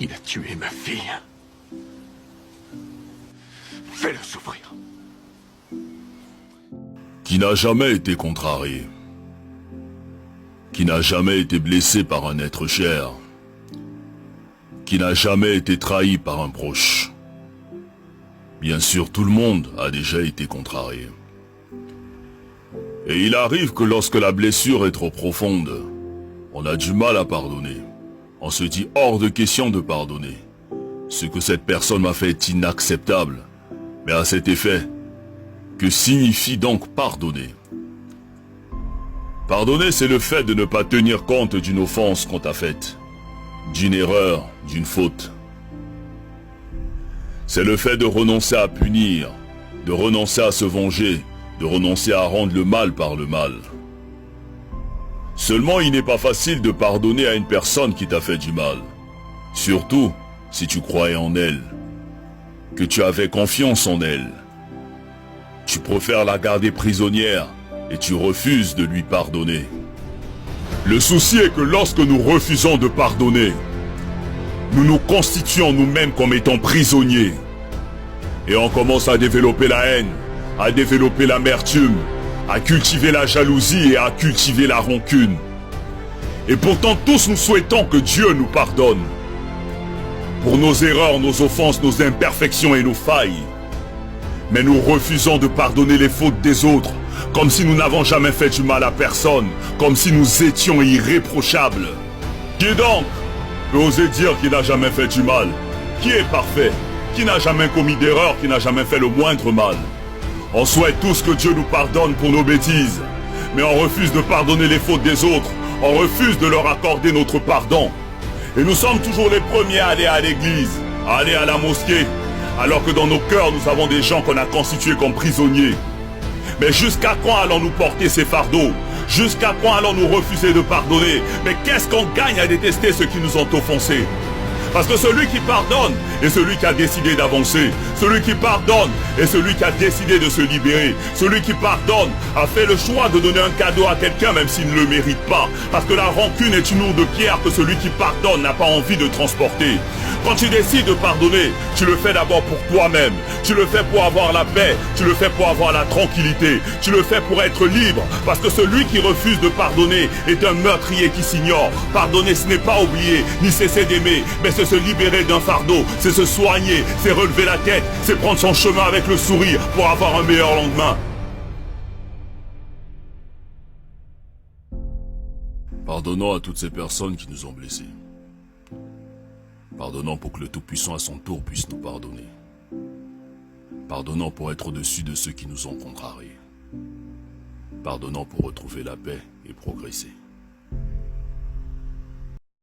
Il a tué ma fille. Fais-le souffrir. Qui n'a jamais été contrarié, qui n'a jamais été blessé par un être cher, qui n'a jamais été trahi par un proche. Bien sûr, tout le monde a déjà été contrarié. Et il arrive que lorsque la blessure est trop profonde, on a du mal à pardonner. On se dit hors de question de pardonner. Ce que cette personne m'a fait est inacceptable. Mais à cet effet, que signifie donc pardonner? Pardonner, c'est le fait de ne pas tenir compte d'une offense qu'on t'a faite, d'une erreur, d'une faute. C'est le fait de renoncer à punir, de renoncer à se venger, de renoncer à rendre le mal par le mal. Seulement, il n'est pas facile de pardonner à une personne qui t'a fait du mal. Surtout si tu croyais en elle, que tu avais confiance en elle. Tu préfères la garder prisonnière et tu refuses de lui pardonner. Le souci est que lorsque nous refusons de pardonner, nous nous constituons nous-mêmes comme étant prisonniers. Et on commence à développer la haine, à développer l'amertume, à cultiver la jalousie et à cultiver la rancune. Et pourtant tous nous souhaitons que Dieu nous pardonne. Pour nos erreurs, nos offenses, nos imperfections et nos failles. Mais nous refusons de pardonner les fautes des autres, comme si nous n'avons jamais fait du mal à personne, comme si nous étions irréprochables. Qui donc peut oser dire qu'il n'a jamais fait du mal? Qui est parfait? Qui n'a jamais commis d'erreur? Qui n'a jamais fait le moindre mal? On souhaite tous que Dieu nous pardonne pour nos bêtises, mais on refuse de pardonner les fautes des autres, on refuse de leur accorder notre pardon. Et nous sommes toujours les premiers à aller à l'église, à aller à la mosquée, alors que dans nos cœurs nous avons des gens qu'on a constitués comme prisonniers. Mais jusqu'à quand allons-nous porter ces fardeaux? Jusqu'à quand allons-nous refuser de pardonner? Mais qu'est-ce qu'on gagne à détester ceux qui nous ont offensés? Parce que celui qui pardonne est celui qui a décidé d'avancer. Celui qui pardonne est celui qui a décidé de se libérer. Celui qui pardonne a fait le choix de donner un cadeau à quelqu'un même s'il ne le mérite pas. Parce que la rancune est une lourde pierre que celui qui pardonne n'a pas envie de transporter. Quand tu décides de pardonner, tu le fais d'abord pour toi-même. Tu le fais pour avoir la paix. Tu le fais pour avoir la tranquillité. Tu le fais pour être libre. Parce que celui qui refuse de pardonner est un meurtrier qui s'ignore. Pardonner, ce n'est pas oublier, ni cesser d'aimer, mais c'est se libérer d'un fardeau, c'est se soigner, c'est relever la tête, c'est prendre son chemin avec le sourire pour avoir un meilleur lendemain. Pardonnons à toutes ces personnes qui nous ont blessés. Pardonnons pour que le Tout-Puissant à son tour puisse nous pardonner. Pardonnons pour être au-dessus de ceux qui nous ont contrariés. Pardonnons pour retrouver la paix et progresser.